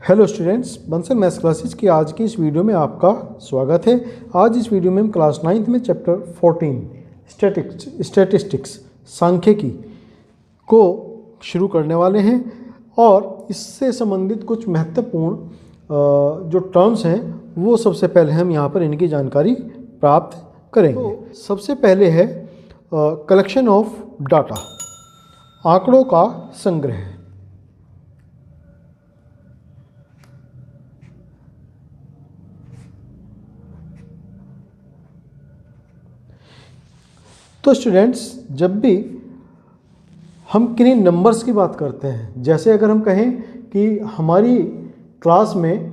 Hello students, Bansal maths classes की आज की इस वीडियो में आपका स्वागत है। आज इस वीडियो में हम क्लास 9th में चैप्टर 14 स्टैटिस्टिक्स सांख्यिकी को शुरू करने वाले हैं और इससे संबंधित कुछ महत्वपूर्ण जो टर्म्स हैं वो सबसे पहले हम यहाँ पर इनकी जानकारी प्राप्त करेंगे। तो सबसे पहले है कलेक्शन ऑफ डाटा, आंकड़ों का संग्रह। तो स्टूडेंट्स, जब भी हम किन्हीं नंबर्स की बात करते हैं, जैसे अगर हम कहें कि हमारी क्लास में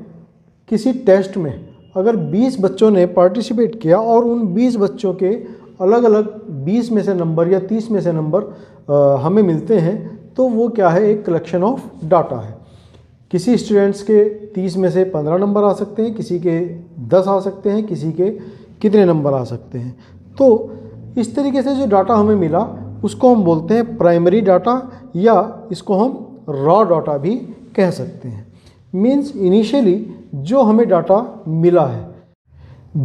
किसी टेस्ट में अगर 20 बच्चों ने पार्टिसिपेट किया और उन 20 बच्चों के अलग अलग 20 में से नंबर या 30 में से नंबर हमें मिलते हैं, तो वो क्या है, एक कलेक्शन ऑफ डाटा है। किसी स्टूडेंट्स के 30 में से 15 नंबर आ सकते हैं, किसी के 10 आ सकते हैं, किसी के कितने नंबर आ सकते हैं। तो इस तरीके से जो डाटा हमें मिला उसको हम बोलते हैं प्राइमरी डाटा, या इसको हम रॉ डाटा भी कह सकते हैं। मीन्स इनिशियली जो हमें डाटा मिला है,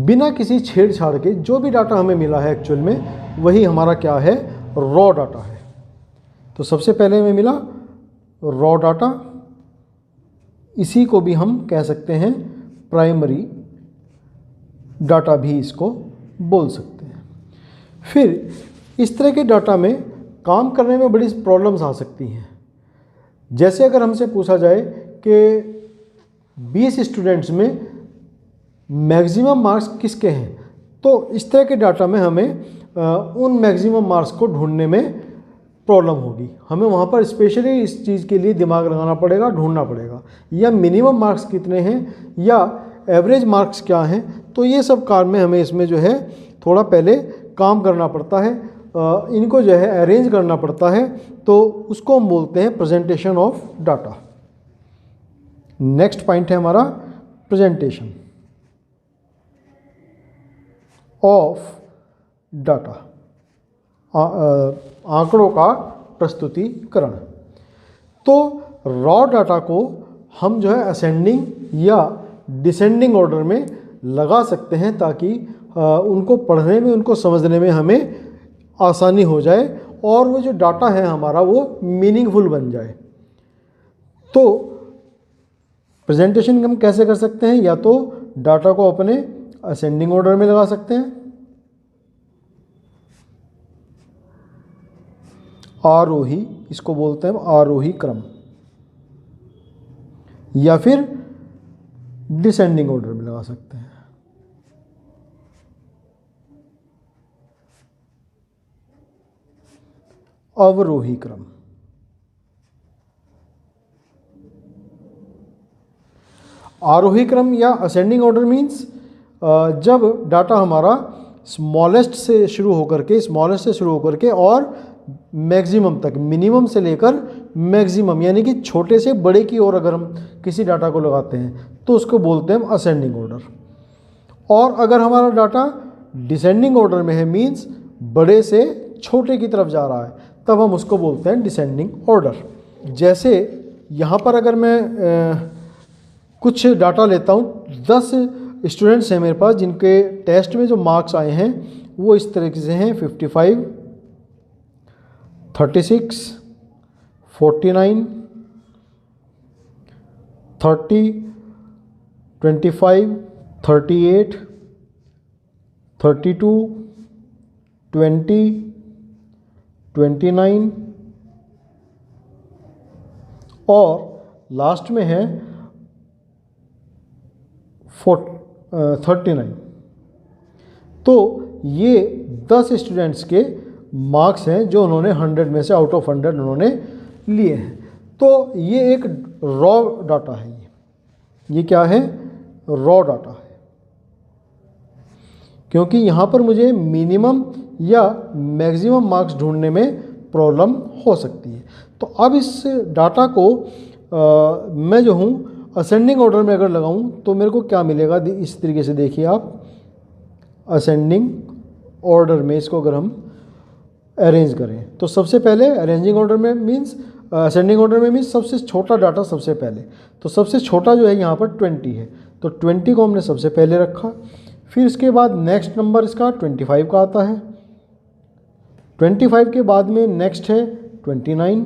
बिना किसी छेड़छाड़ के जो भी डाटा हमें मिला है एक्चुअल में, वही हमारा क्या है, रॉ डाटा है। तो सबसे पहले हमें मिला रॉ डाटा, इसी को भी हम कह सकते हैं प्राइमरी डाटा भी इसको बोल सकते हैं। फिर इस तरह के डाटा में काम करने में बड़ी प्रॉब्लम्स आ सकती हैं। जैसे अगर हमसे पूछा जाए कि 20 स्टूडेंट्स में मैक्सिमम मार्क्स किसके हैं, तो इस तरह के डाटा में हमें उन मैक्सिमम मार्क्स को ढूंढने में प्रॉब्लम होगी। हमें वहाँ पर स्पेशली इस चीज़ के लिए दिमाग लगाना पड़ेगा, ढूंढना पड़ेगा, या मिनिमम मार्क्स कितने हैं या एवरेज मार्क्स क्या हैं। तो ये सब काम में हमें इसमें जो है थोड़ा पहले काम करना पड़ता है, इनको जो है अरेंज करना पड़ता है। तो उसको हम बोलते हैं presentation of data. Next point है हमारा प्रेजेंटेशन ऑफ डाटा, आंकड़ों का प्रस्तुतिकरण। तो रॉ डाटा को हम जो है असेंडिंग या डिसेंडिंग ऑर्डर में लगा सकते हैं, ताकि उनको पढ़ने में, उनको समझने में हमें आसानी हो जाए और वो जो डाटा है हमारा वो मीनिंगफुल बन जाए। तो प्रेजेंटेशन हम कैसे कर सकते हैं, या तो डाटा को अपने असेंडिंग ऑर्डर में लगा सकते हैं, आरोही, इसको बोलते हैं आरोही क्रम, या फिर डिसेंडिंग ऑर्डर में लगा सकते हैं। अवरोही क्रम। आरोही क्रम या असेंडिंग ऑर्डर मीन्स जब डाटा हमारा स्मॉलेस्ट से शुरू होकर के और मैक्सिमम तक, मिनिमम से लेकर मैक्सिमम, यानी कि छोटे से बड़े की ओर अगर हम किसी डाटा को लगाते हैं तो उसको बोलते हैं हम असेंडिंग ऑर्डर। और अगर हमारा डाटा डिसेंडिंग ऑर्डर में है, मीन्स बड़े से छोटे की तरफ जा रहा है, तब हम उसको बोलते हैं डिसेंडिंग ऑर्डर। जैसे यहाँ पर अगर मैं कुछ डाटा लेता हूँ, 10 स्टूडेंट्स हैं मेरे पास जिनके टेस्ट में जो मार्क्स आए हैं वो इस तरीके से हैं 55, 36, 49, 30, 25, 38, 32, 20, 29 और लास्ट में है 39। तो ये 10 स्टूडेंट्स के मार्क्स हैं जो उन्होंने 100 में से आउट ऑफ 100 उन्होंने लिए हैं। तो ये एक रॉ डाटा है। ये क्या है, रॉ डाटा है, क्योंकि यहाँ पर मुझे मिनिमम या मैक्सिमम मार्क्स ढूंढने में प्रॉब्लम हो सकती है। तो अब इस डाटा को मैं जो हूँ असेंडिंग ऑर्डर में अगर लगाऊं तो मेरे को क्या मिलेगा, इस तरीके से देखिए आप, असेंडिंग ऑर्डर में इसको अगर हम अरेंज करें तो सबसे पहले अरेंजिंग ऑर्डर में मीन्स असेंडिंग ऑर्डर में मीन्स सबसे छोटा डाटा सबसे पहले। तो सबसे छोटा जो है यहाँ पर 20 है, तो 20 को हमने सबसे पहले रखा। फिर इसके बाद नेक्स्ट नंबर इसका 25 का आता है। 25 के बाद में नेक्स्ट है 29,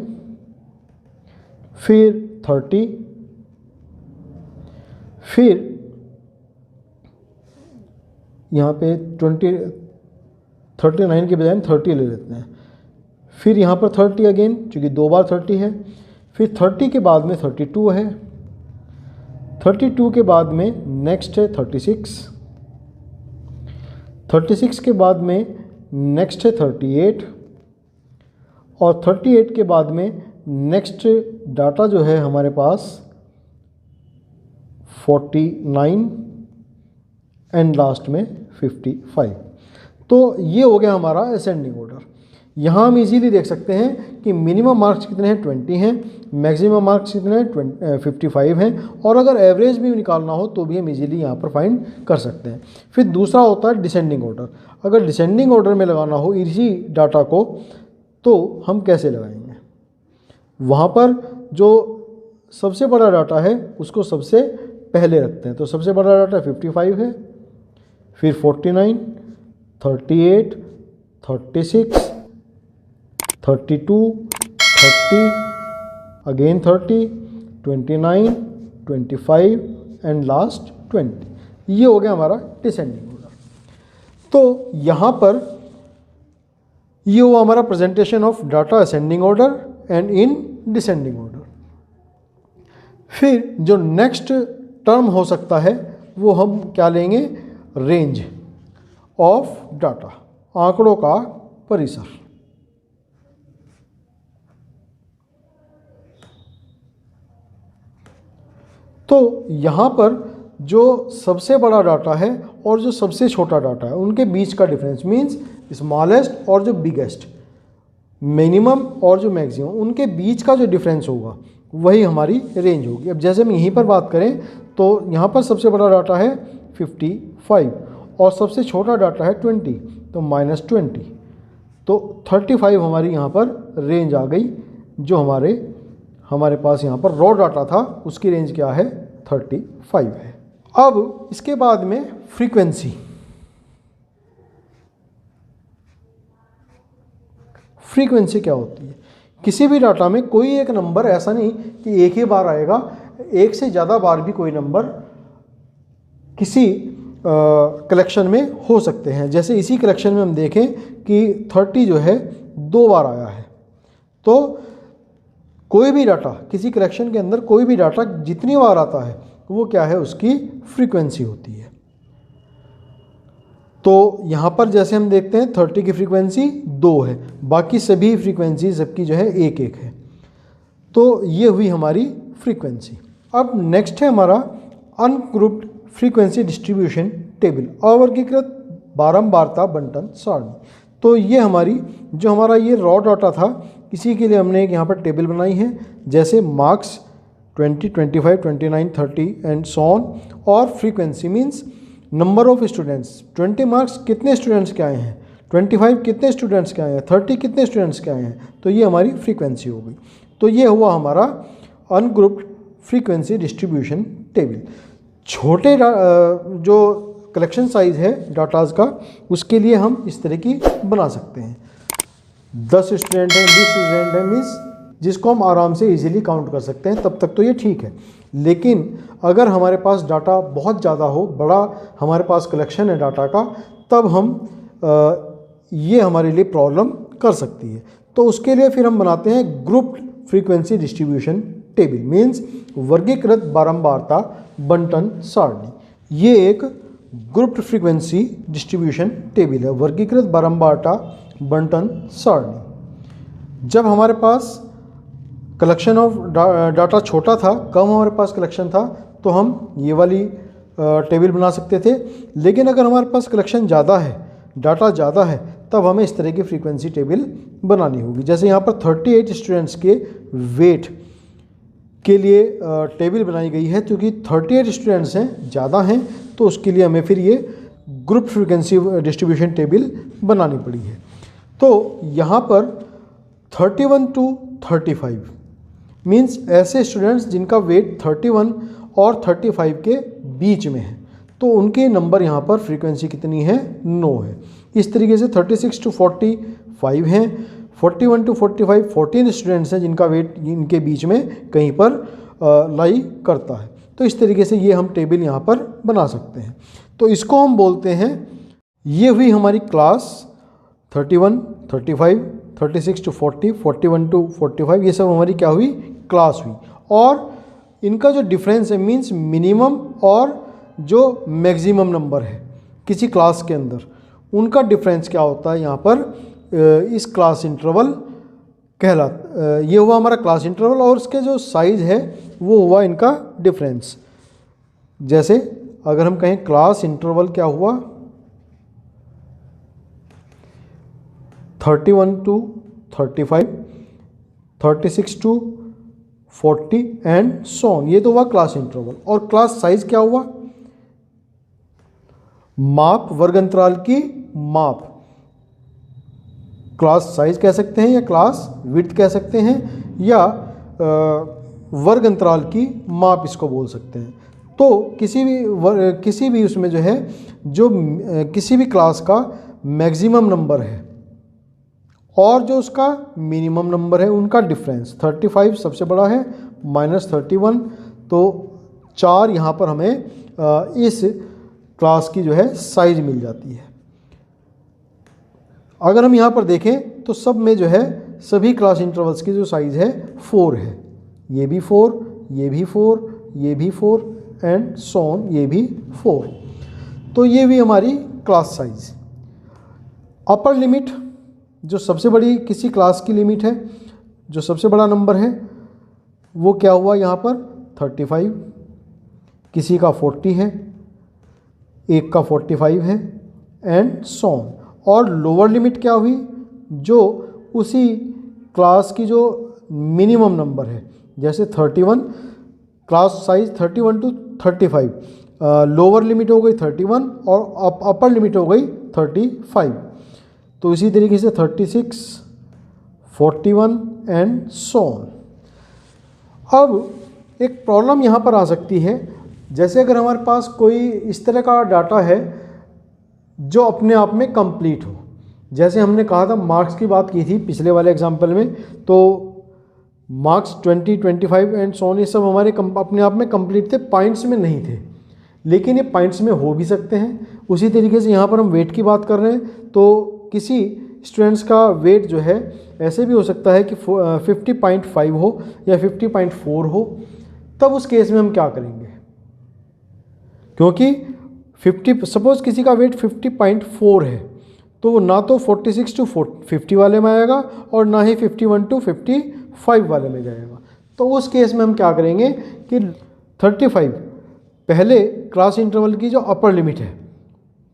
फिर 30, फिर यहाँ पे 39 के बजाय हम 30 ले लेते हैं। फिर यहाँ पर 30 अगेन, चूँकि 2 बार 30 है। फिर 30 के बाद में 32 है। 32 के बाद में नेक्स्ट है 36। 36 के बाद में नेक्स्ट है 38, और 38 के बाद में नेक्स्ट डाटा जो है हमारे पास 49 एंड लास्ट में 55। तो ये हो गया हमारा असेंडिंग ऑर्डर। यहाँ हम इजीली देख सकते हैं कि मिनिमम मार्क्स कितने हैं 20 हैं, मैक्सिमम मार्क्स कितने हैं 55 हैं, और अगर एवरेज भी निकालना हो तो भी हम इजीली यहाँ पर फाइंड कर सकते हैं। फिर दूसरा होता है डिसेंडिंग ऑर्डर। अगर डिसेंडिंग ऑर्डर में लगाना हो इसी डाटा को तो हम कैसे लगाएंगे? वहाँ पर जो सबसे बड़ा डाटा है उसको सबसे पहले रखते हैं। तो सबसे बड़ा डाटा 55 है, फिर 49, 38, 36, 32, 30, अगेन 30, 29, 25 एंड लास्ट 20। ये हो गया हमारा डिसेंडिंग ऑर्डर। तो यहाँ पर ये हुआ हमारा presentation of data ascending order and in descending order. फिर जो नेक्स्ट टर्म हो सकता है वो हम क्या लेंगे? रेंज ऑफ डाटा, आंकड़ों का परिसर। तो यहाँ पर जो सबसे बड़ा डाटा है और जो सबसे छोटा डाटा है उनके बीच का डिफरेंस मीन्स स्मॉलेस्ट और जो बिगेस्ट, मिनिमम और जो मैक्सिमम, उनके बीच का जो डिफरेंस होगा वही हमारी रेंज होगी। अब जैसे हम यहीं पर बात करें तो यहाँ पर सबसे बड़ा डाटा है 55 और सबसे छोटा डाटा है 20, तो -20, तो 35 हमारी यहाँ पर रेंज आ गई। जो हमारे पास यहाँ पर रॉ डाटा था उसकी रेंज क्या है? 35 है। अब इसके बाद में फ्रीक्वेंसी। फ्रीक्वेंसी क्या होती है? किसी भी डाटा में कोई एक नंबर ऐसा नहीं कि एक ही बार आएगा, एक से ज़्यादा बार भी कोई नंबर किसी कलेक्शन में हो सकते हैं। जैसे इसी कलेक्शन में हम देखें कि 30 जो है 2 बार आया है। तो कोई भी डाटा किसी कलेक्शन के अंदर कोई भी डाटा जितनी बार आता है वो क्या है? उसकी फ्रीक्वेंसी होती है। तो यहाँ पर जैसे हम देखते हैं 30 की फ्रीक्वेंसी 2 है, बाकी सभी फ्रीक्वेंसी सबकी जो है 1-1 है। तो ये हुई हमारी फ्रीक्वेंसी। अब नेक्स्ट है हमारा अनग्रुप्ड फ्रीक्वेंसी डिस्ट्रीब्यूशन टेबल, अवर्गीकृत बारंबारता बंटन सारणी। तो ये हमारा ये रॉ डाटा था, इसी के लिए हमने एक यहाँ पर टेबल बनाई है। जैसे मार्क्स 20, 25, 29, 30 एंड सो ऑन, और frequency means number of students. 20 marks कितने स्टूडेंट्स के आए हैं, 25 कितने स्टूडेंट्स के आए हैं, 30 कितने स्टूडेंट्स के आए हैं। तो ये हमारी फ्रीक्वेंसी हो गई। तो ये हुआ हमारा अनग्रुप्ड फ्रीक्वेंसी डिस्ट्रीब्यूशन टेबल। छोटे जो कलेक्शन साइज है डाटाज का उसके लिए हम इस तरह की बना सकते हैं। 10 स्टूडेंट हैं, 20 स्टूडेंट हैं, मीन्स जिसको हम आराम से इजीली काउंट कर सकते हैं, तब तक तो ये ठीक है। लेकिन अगर हमारे पास डाटा बहुत ज़्यादा हो, बड़ा हमारे पास कलेक्शन है डाटा का, तब हम ये हमारे लिए प्रॉब्लम कर सकती है। तो उसके लिए फिर हम बनाते हैं grouped frequency distribution table, means वर्गीकृत बारंबारता बंटन सारणी। ये एक ग्रुप्ड फ्रीक्वेंसी डिस्ट्रीब्यूशन टेबल है, वर्गीकृत बारंबारता बंटन सारणी। जब हमारे पास कलेक्शन ऑफ डाटा छोटा था, कम हमारे पास कलेक्शन था, तो हम ये वाली टेबल बना सकते थे। लेकिन अगर हमारे पास कलेक्शन ज़्यादा है, डाटा ज़्यादा है, तब हमें इस तरह की फ्रीक्वेंसी टेबल बनानी होगी। जैसे यहाँ पर 38 स्टूडेंट्स के वेट के लिए टेबल बनाई गई है, क्योंकि 38 स्टूडेंट्स हैं, ज़्यादा हैं, तो उसके लिए हमें फिर ये ग्रुप फ्रीक्वेंसी डिस्ट्रीब्यूशन टेबल बनानी पड़ी है। तो यहाँ पर 31 to 35 मीन्स ऐसे स्टूडेंट्स जिनका वेट 31 और 35 के बीच में है, तो उनके नंबर यहाँ पर फ्रीक्वेंसी कितनी है, 9 है। इस तरीके से 36 to 45 हैं, 41 to 45 14 स्टूडेंट्स हैं जिनका वेट इनके बीच में कहीं पर लाई करता है। तो इस तरीके से ये हम टेबल यहाँ पर बना सकते हैं। तो इसको हम बोलते हैं, ये हुई हमारी क्लास 31, 35, 36 to 40, 41 to 45, ये सब हमारी क्या हुई, क्लास हुई। और इनका जो डिफरेंस है मीन्स मिनिमम और जो मैक्सिमम नंबर है किसी क्लास के अंदर, उनका डिफरेंस क्या होता है यहाँ पर इस क्लास इंटरवल कहलाता। ये हुआ हमारा क्लास इंटरवल और उसके जो साइज़ है वो हुआ इनका डिफरेंस। जैसे अगर हम कहें क्लास इंटरवल क्या हुआ, 31 to 35, 36 to 40 and so on, ये तो हुआ क्लास इंटरवल। और क्लास साइज क्या हुआ, माप, वर्ग अंतराल की माप, क्लास साइज कह सकते हैं या क्लास विड्थ कह सकते हैं या वर्ग अंतराल की माप इसको बोल सकते हैं। तो किसी भी उसमें जो है, जो किसी भी क्लास का मैक्सिमम नंबर है और जो उसका मिनिमम नंबर है उनका डिफरेंस, 35 सबसे बड़ा है -31, तो 4 यहाँ पर हमें इस क्लास की जो है साइज मिल जाती है। अगर हम यहाँ पर देखें तो सब में जो है सभी क्लास इंटरवल्स की जो साइज़ है 4 है, ये भी 4, ये भी 4, ये भी 4 एंड सो ऑन, ये भी 4। तो ये भी हमारी क्लास साइज। अपर लिमिट, जो सबसे बड़ी किसी क्लास की लिमिट है, जो सबसे बड़ा नंबर है वो क्या हुआ यहाँ पर 35, किसी का 40 है, एक का 45 है एंड सो ऑन। और लोअर लिमिट क्या हुई, जो उसी क्लास की जो मिनिमम नंबर है, जैसे 31 class size 31 to 35, lower limit हो गई 31 और अपर लिमिट हो गई 35। तो इसी तरीके से 36, 41 एंड सो ऑन। अब एक प्रॉब्लम यहाँ पर आ सकती है, जैसे अगर हमारे पास कोई इस तरह का डाटा है जो अपने आप में कंप्लीट हो, जैसे हमने कहा था मार्क्स की बात की थी पिछले वाले एग्जाम्पल में, तो मार्क्स 20, 25 एंड सो ऑन ये सब हमारे अपने आप में कंप्लीट थे, पॉइंट्स में नहीं थे, लेकिन ये पॉइंट्स में हो भी सकते हैं। उसी तरीके से यहाँ पर हम वेट की बात कर रहे हैं, तो किसी स्टूडेंट्स का वेट जो है ऐसे भी हो सकता है कि 50.5 हो या 50.4 हो। तब उस केस में हम क्या करेंगे, क्योंकि 50 सपोज किसी का वेट 50.4 है, तो वो ना तो 46 to 50 वाले में आएगा और ना ही 51 to 55 वाले में जाएगा। तो उस केस में हम क्या करेंगे कि 35 पहले क्लास इंटरवल की जो अपर लिमिट है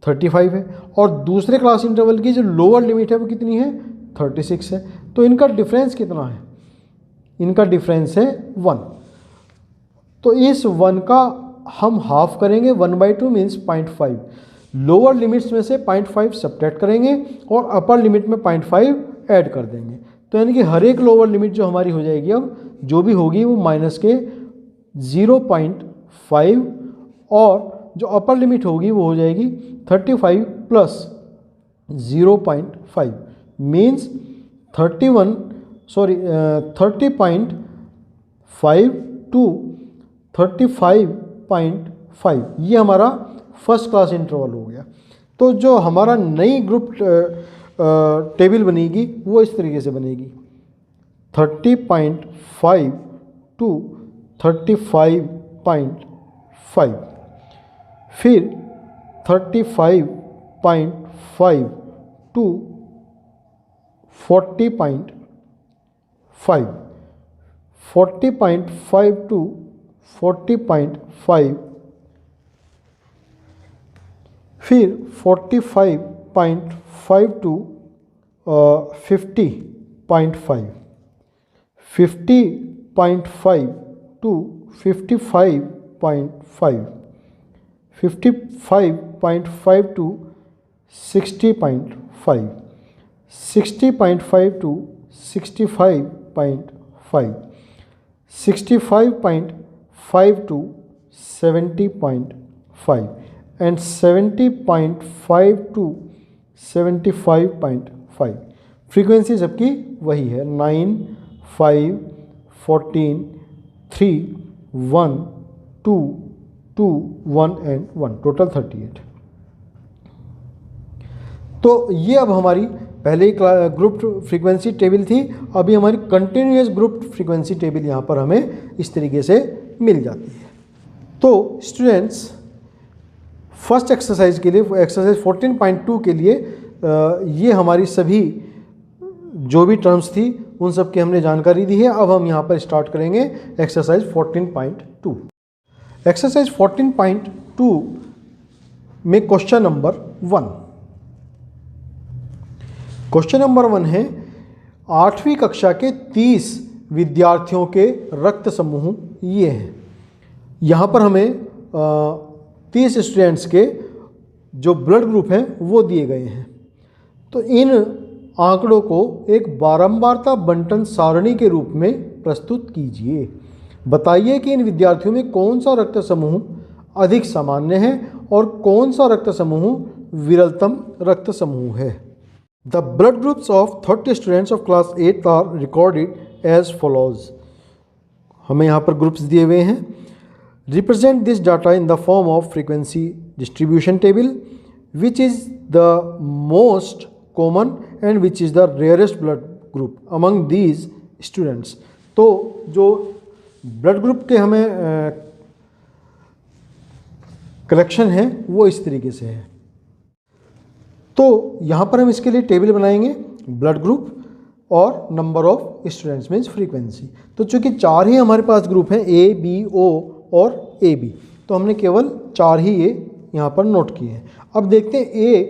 35 है और दूसरे क्लास इंटरवल की जो लोअर लिमिट है वो कितनी है 36 है। तो इनका डिफरेंस कितना है, इनका डिफरेंस है 1। तो इस 1 का हम हाफ करेंगे, 1/2 मीन्स 0.5। लोअर लिमिट्स में से 0.5 सब्ट्रैक्ट करेंगे और अपर लिमिट में 0.5 ऐड कर देंगे। तो यानी कि हर एक लोअर लिमिट जो हमारी हो जाएगी, अब जो भी होगी वो माइनस के 0.5 और जो अपर लिमिट होगी वो हो जाएगी 35 प्लस 0.5 मीन्स 30.5 टू 35.5, ये हमारा फर्स्ट क्लास इंटरवल हो गया। तो जो हमारा नई ग्रुप टेबल बनेगी वो इस तरीके से बनेगी 30.5 टू 35.5, फिर 35.5 टू 40.5, 40.5 टू 40.5, फिर 45.5 to 50.5, 50.5 to 55.5, 55.5 to 60.5, 60.5 to 65.5, 65.5 to 70.5 and 70.5 to 75.5। Frequency सबकी वही है 9, 5, 14, 3, 1, 2, 2, 1 एंड 1, टोटल 38। तो ये अब हमारी पहले ही ग्रुप फ्रीक्वेंसी टेबल थी, अभी हमारी कंटिन्यूस ग्रुप फ्रीक्वेंसी टेबल यहाँ पर हमें इस तरीके से मिल जाती है। तो स्टूडेंट्स फर्स्ट एक्सरसाइज के लिए, एक्सरसाइज 14.2 के लिए ये हमारी सभी जो भी टर्म्स थी उन सब की हमने जानकारी दी है। अब हम यहाँ पर स्टार्ट करेंगे एक्सरसाइज 14.2। एक्सरसाइज 14.2 में क्वेश्चन नंबर 1। क्वेश्चन नंबर 1 है 8वीं कक्षा के 30 विद्यार्थियों के रक्त समूह ये हैं। यहाँ पर हमें 30 स्टूडेंट्स के जो ब्लड ग्रुप हैं वो दिए गए हैं। तो इन आंकड़ों को एक बारंबारता बंटन सारणी के रूप में प्रस्तुत कीजिए। बताइए कि इन विद्यार्थियों में कौन सा रक्त समूह अधिक सामान्य है और कौन सा रक्त समूह विरलतम रक्त समूह है। The blood groups of 30 students of class 8 are recorded as follows. हमें यहाँ पर ग्रुप्स दिए हुए हैं। Represent this data in the form of frequency distribution table, which is the most common and which is the rarest blood group among these students. तो जो blood group के हमें कलेक्शन है वो इस तरीके से है। तो यहाँ पर हम इसके लिए टेबल बनाएंगे, ब्लड ग्रुप और number of students means frequency. तो चूँकि 4 ही हमारे पास ग्रुप हैं A, B, O और AB, तो हमने केवल 4 ही ये यहाँ पर नोट किए हैं। अब देखते हैं A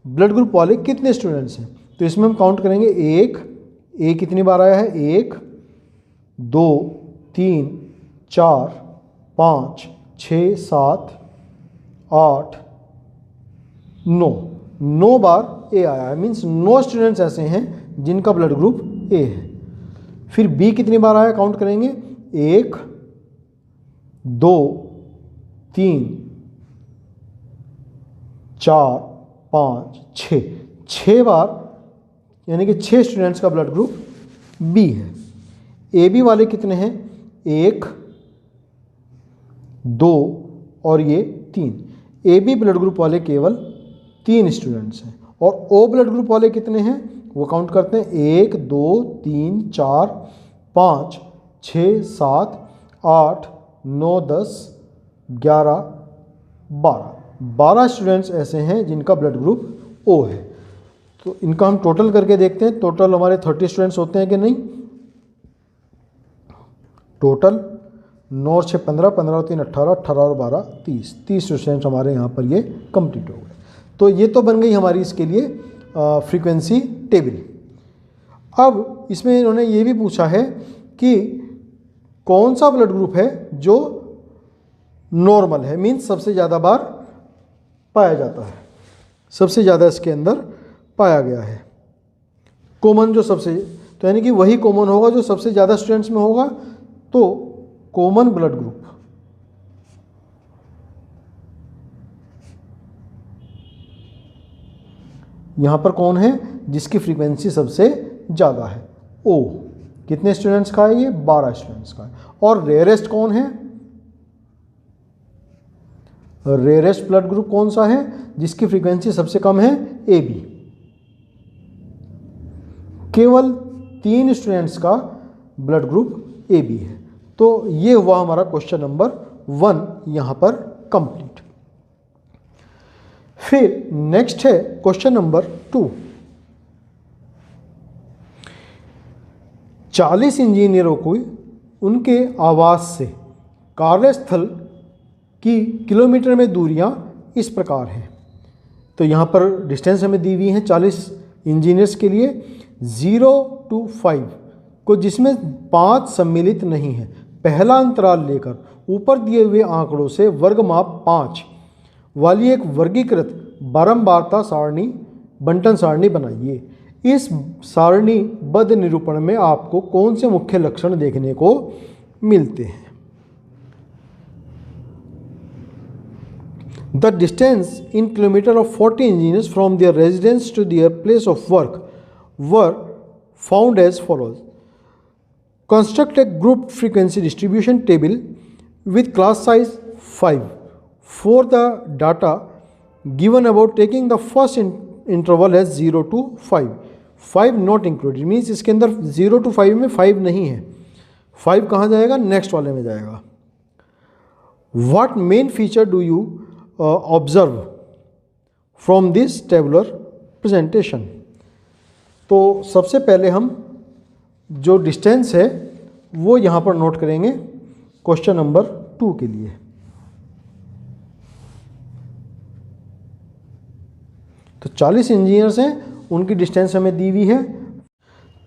ब्लड ग्रुप वाले कितने स्टूडेंट्स हैं। तो इसमें हम काउंट करेंगे 1, A कितनी बार आया है 1, 2, 3, 4, 5, 6, 7, 8, 9 बार A आया है, मीन्स 9 स्टूडेंट्स ऐसे हैं जिनका ब्लड ग्रुप A है। फिर B कितनी बार आया काउंट करेंगे 1, 2, 3, 4, 5, 6 बार, यानी कि 6 स्टूडेंट्स का ब्लड ग्रुप B है। AB वाले कितने हैं 1, 2 और ये 3। AB ब्लड ग्रुप वाले केवल 3 स्टूडेंट्स हैं। और O ब्लड ग्रुप वाले कितने हैं वो काउंट करते हैं 1, 2, 3, 4, 5, 6, 7, 8, 9, 10, 11, 12 स्टूडेंट्स ऐसे हैं जिनका ब्लड ग्रुप O है। तो इनका हम टोटल करके देखते हैं, टोटल हमारे 30 स्टूडेंट्स होते हैं कि नहीं। टोटल 9 और 6 15, 15 और 3 18, 18 और 12 30 स्टूडेंट्स हमारे यहाँ पर ये कंप्लीट हो गए। तो ये तो बन गई हमारी इसके लिए फ्रीक्वेंसी टेबल। अब इसमें इन्होंने ये भी पूछा है कि कौन सा ब्लड ग्रुप है जो नॉर्मल है, मीन्स सबसे ज़्यादा बार पाया जाता है, सबसे ज़्यादा इसके अंदर पाया गया है। कॉमन जो सबसे, तो यानी कि वही कॉमन होगा जो सबसे ज़्यादा स्टूडेंट्स में होगा। तो कॉमन ब्लड ग्रुप यहाँ पर कौन है जिसकी फ्रीक्वेंसी सबसे ज़्यादा है O। कितने स्टूडेंट्स का है ये 12 स्टूडेंट्स का है। और रेयरेस्ट कौन है, रेयरेस्ट ब्लड ग्रुप कौन सा है जिसकी फ्रीक्वेंसी सबसे कम है AB। केवल 3 स्टूडेंट्स का ब्लड ग्रुप AB है। तो ये हुआ हमारा क्वेश्चन नंबर 1 यहाँ पर कंप्लीट। फिर नेक्स्ट है क्वेश्चन नंबर 2। 40 इंजीनियरों को उनके आवास से कार्यस्थल की किलोमीटर में दूरियां इस प्रकार हैं। तो यहाँ पर डिस्टेंस हमें दी हुई है 40 इंजीनियर्स के लिए 0 to 5 को, जिसमें 5 सम्मिलित नहीं है। पहला अंतराल लेकर ऊपर दिए हुए आंकड़ों से वर्ग माप 5 वाली एक वर्गीकृत बारंबारता सारणी बंटन सारणी बनाइए। इस सारणीबद्ध निरूपण में आपको कौन से मुख्य लक्षण देखने को मिलते हैं। The distance in kilometer of 40 engineers from their residence to their place of work were found as follows. Construct a group frequency distribution table with class size 5 for the data given about taking the first interval as 0 to 5. 5 not included means इसके अंदर 0 to 5 में 5 नहीं है। 5 कहाँ जाएगा? Next वाले में जाएगा। What main feature do you observe from this tabular presentation. तो सबसे पहले हम जो डिस्टेंस है वो यहाँ पर नोट करेंगे क्वेश्चन नंबर 2 के लिए। तो 40 इंजीनियर्स हैं, उनकी डिस्टेंस हमें दी हुई है।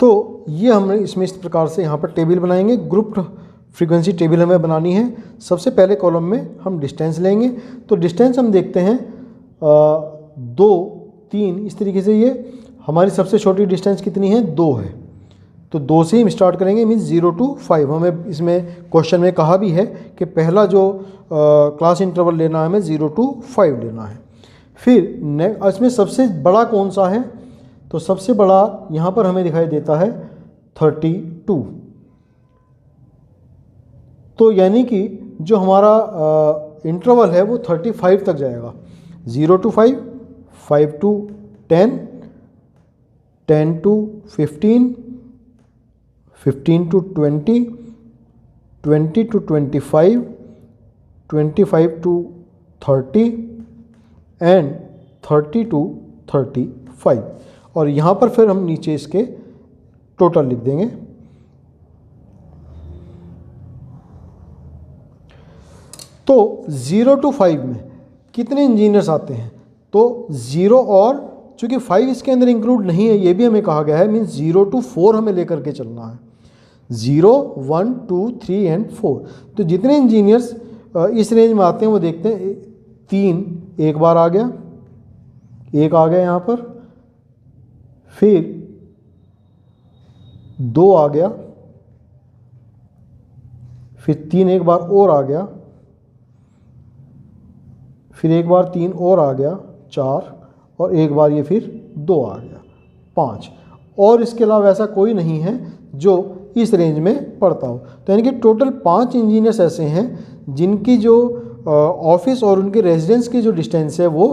तो ये हमने इसमें इस प्रकार से यहाँ पर टेबल बनाएंगे, ग्रुप फ्रीक्वेंसी टेबल हमें बनानी है। सबसे पहले कॉलम में हम डिस्टेंस लेंगे। तो डिस्टेंस हम देखते हैं 2, 3 इस तरीके से। ये हमारी सबसे छोटी डिस्टेंस कितनी है? 2 है। तो 2 से हम स्टार्ट करेंगे मीन्स 0 to 5। हमें इसमें क्वेश्चन में कहा भी है कि पहला जो क्लास इंटरवल लेना है हमें 0 to 5 लेना है। फिर इसमें सबसे बड़ा कौन सा है? तो सबसे बड़ा यहाँ पर हमें दिखाई देता है 32। तो यानी कि जो हमारा इंटरवल है वो 35 तक जाएगा। 0 to 5, 5 to 10, 10 to 15, 15 to 20, 20 to 25, 25 to 30 and 30 to 35। और यहाँ पर फिर हम नीचे इसके टोटल लिख देंगे। तो 0 to 5 में कितने इंजीनियर्स आते हैं? तो 0 और चूँकि 5 इसके अंदर इंक्लूड नहीं है, ये भी हमें कहा गया है, मीन्स 0 to 4 हमें लेकर के चलना है। 0, 1, 2, 3 एंड 4। तो जितने इंजीनियर्स इस रेंज में आते हैं वो देखते हैं। 3 एक बार आ गया, 1 आ गया यहाँ पर, फिर 2 आ गया, फिर 3 एक बार और आ गया, फिर एक बार 3 और आ गया 4, और एक बार ये फिर 2 आ गया 5। और इसके अलावा ऐसा कोई नहीं है जो इस रेंज में पड़ता हो। तो यानी कि टोटल 5 इंजीनियर्स ऐसे हैं जिनकी जो ऑफिस और उनके रेजिडेंस की जो डिस्टेंस है वो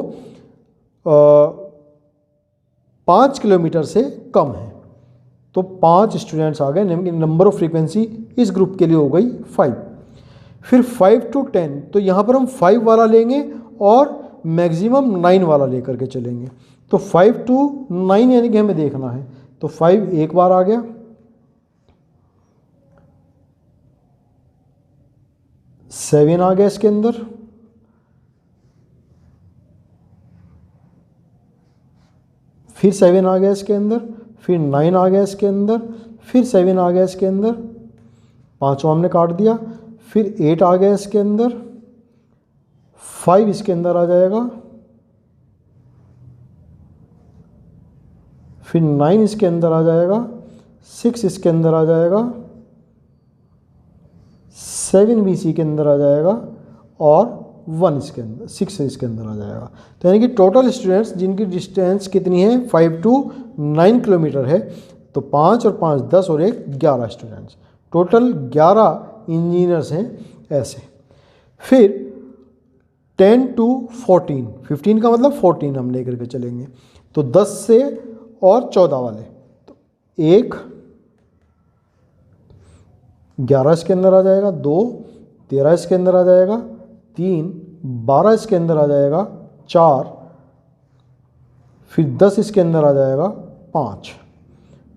5 किलोमीटर से कम है। तो 5 स्टूडेंट्स आ गए। नंबर ऑफ फ्रीक्वेंसी इस ग्रुप के लिए हो गई 5। फिर 5 to 10, तो यहाँ पर हम 5 वाला लेंगे और मैक्सिमम 9 वाला लेकर के चलेंगे। तो 5 to 9 यानी कि हमें देखना है। तो 5 एक बार आ गया, 7 आ गया इसके अंदर, फिर 7 आ गया इसके अंदर, फिर 9 आ गया इसके अंदर, फिर 7 आ गया इसके अंदर, 5वां हमने काट दिया, फिर 8 आ गया इसके अंदर, 5 इसके अंदर आ जाएगा, फिर 9 इसके अंदर आ जाएगा, 6 इसके अंदर आ जाएगा, 7 भी इसी के अंदर आ जाएगा, और 1 इसके अंदर 6 इसके अंदर आ जाएगा। तो यानी कि टोटल स्टूडेंट्स जिनकी डिस्टेंस कितनी है 5 to 9 किलोमीटर है। तो 5 और 5 10 और 1 11 स्टूडेंट्स, टोटल 11 इंजीनियर्स हैं ऐसे। फिर 10 to 14, 15 का मतलब 14 हम लेकर के चलेंगे। तो 10 से और 14 वाले, तो 1 11 इसके अंदर आ जाएगा, 2 13 इसके अंदर आ जाएगा, 3 12 इसके अंदर आ जाएगा, 4 फिर 10 इसके अंदर आ जाएगा, 5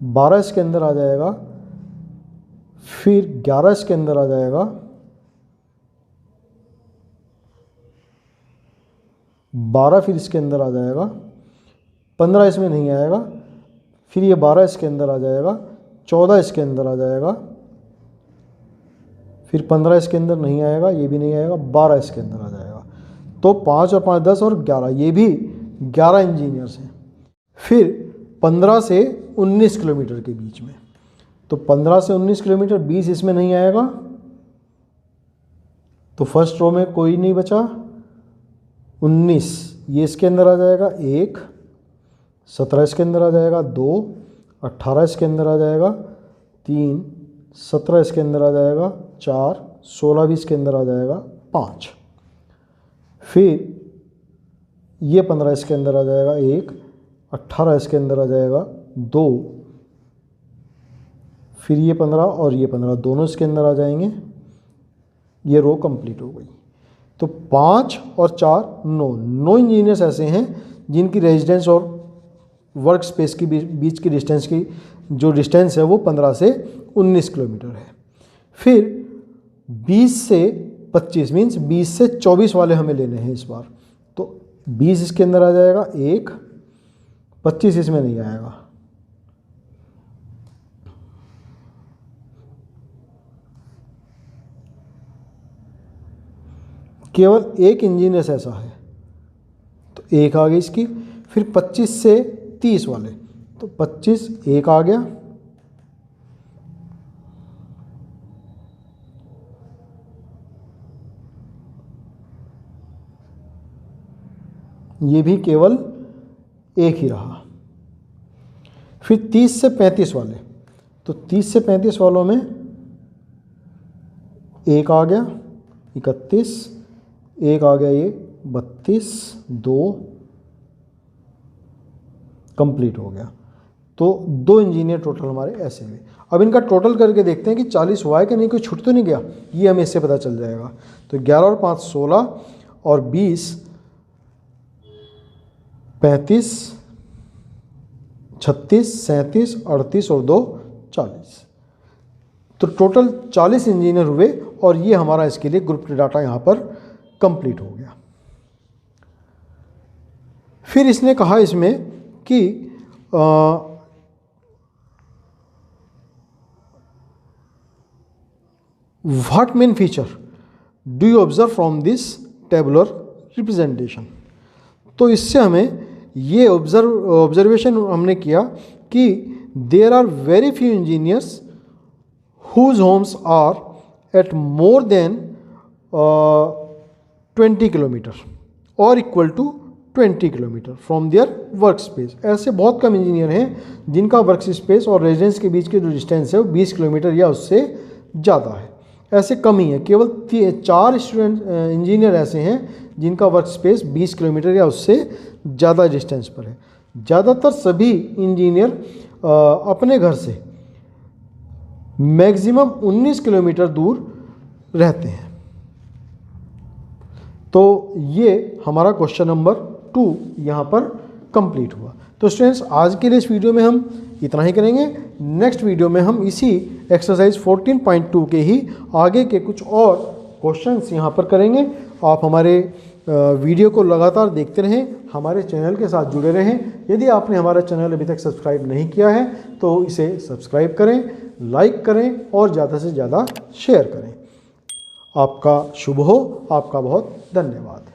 12 इसके अंदर आ जाएगा, फिर 11 इसके अंदर आ जाएगा, 12 फिर इसके अंदर आ जाएगा, 15 इसमें नहीं आएगा, फिर ये 12 इसके अंदर आ जाएगा, 14 इसके अंदर आ जाएगा, फिर 15 इसके अंदर नहीं आएगा, ये भी नहीं आएगा, 12 इसके अंदर आ जाएगा। तो 5 और 5 10 और 11, ये भी 11 इंजीनियर्स हैं। फिर 15 से 19 किलोमीटर के बीच में, तो 15 से 19 किलोमीटर 20 इसमें नहीं आएगा, तो फर्स्ट रो में कोई नहीं बचा, 19 ये इसके अंदर आ जाएगा, 1, 17 इसके अंदर आ जाएगा, 2, 18 इसके अंदर आ जाएगा, 3, 17 इसके अंदर आ जाएगा, 4, 16 भी इसके अंदर आ जाएगा, 5, फिर ये 15 इसके अंदर आ जाएगा, 1, 18 इसके अंदर आ जाएगा, 2, फिर ये 15 और ये 15 दोनों इसके अंदर आ जाएंगे। ये रो कंप्लीट हो गई। तो 5 और 4 9 इंजीनियर्स ऐसे हैं जिनकी रेजिडेंस और वर्क स्पेस के बीच की डिस्टेंस की जो डिस्टेंस है वो 15 से 19 किलोमीटर है। फिर 20 से 25 मीन्स 20 से 24 वाले हमें लेने हैं इस बार। तो 20 इसके अंदर आ जाएगा, 1, 25 इसमें नहीं आएगा। केवल एक इंजीनियर्स ऐसा है, तो 1 आ गई इसकी। फिर 25 से 30 वाले, तो 25 1 आ गया, ये भी केवल 1 ही रहा। फिर 30 से 35 वाले, तो 30 से 35 वालों में 1 आ गया, 31, 1 आ गया, ये 32, 2 कंप्लीट हो गया। तो 2 इंजीनियर टोटल हमारे ऐसे हुए। अब इनका टोटल करके देखते हैं कि 40 हुआ है कि नहीं, कोई छूट तो नहीं गया, ये हमें इससे पता चल जाएगा। तो 11 और 5 16 और 20 35 36 37 38 और 2 40। तो टोटल 40 इंजीनियर हुए और ये हमारा इसके लिए ग्रुप डाटा यहाँ पर कंप्लीट हो गया। फिर इसने कहा इसमें कि what main feature do you observe from this tabular representation. तो इससे हमें ये ऑब्जर्वेशन हमने किया कि there are very few engineers whose homes are at more than 20 kilometre और equal to 20 kilometre from their work space. ऐसे बहुत कम इंजीनियर हैं जिनका वर्क स्पेस और रेजिडेंस के बीच की जो डिस्टेंस है वो 20 किलोमीटर या उससे ज़्यादा है। ऐसे कम ही है, केवल 4 स्टूडेंट इंजीनियर ऐसे हैं जिनका वर्क स्पेस 20 किलोमीटर या उससे ज़्यादा डिस्टेंस पर है। ज़्यादातर सभी इंजीनियर अपने घर से मैक्सिमम 19 किलोमीटर दूर रहते हैं। तो ये हमारा क्वेश्चन नंबर 2 यहाँ पर कंप्लीट हुआ। तो स्टूडेंट्स आज के लिए इस वीडियो में हम इतना ही करेंगे। नेक्स्ट वीडियो में हम इसी एक्सरसाइज 14.2 के ही आगे के कुछ और क्वेश्चंस यहाँ पर करेंगे। आप हमारे वीडियो को लगातार देखते रहें, हमारे चैनल के साथ जुड़े रहें। यदि आपने हमारा चैनल अभी तक सब्सक्राइब नहीं किया है तो इसे सब्सक्राइब करें, लाइक करें और ज़्यादा से ज़्यादा शेयर करें। आपका शुभ हो। आपका बहुत धन्यवाद।